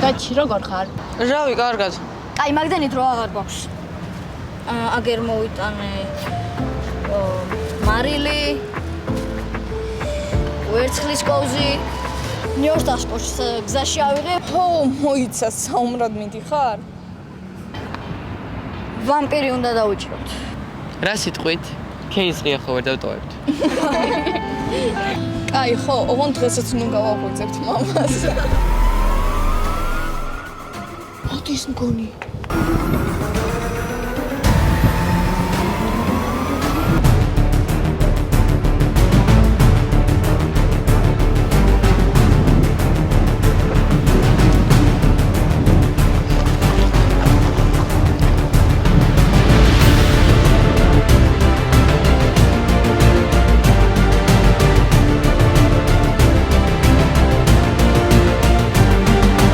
კაცი, როგორ ხარ? რავი, კარგად. აი, მაგდენი დრო აღარ გვაქვს. აგერ მოვიტანე მარილი, ვერცხლის კოვზი, ნიორსტაშკოშ გზაში ავიღე. ო, მოიცა, საუმრად მიდიხარ? ვამპირი უნდა დავიჭიროთ. რა სიტყვით? კეისრია ხო ვერ დავტოვებთ. კაი, ხო, ოღონდ დღესაც ნუ გავაღვიძებთ მამას. მოდის მგონი.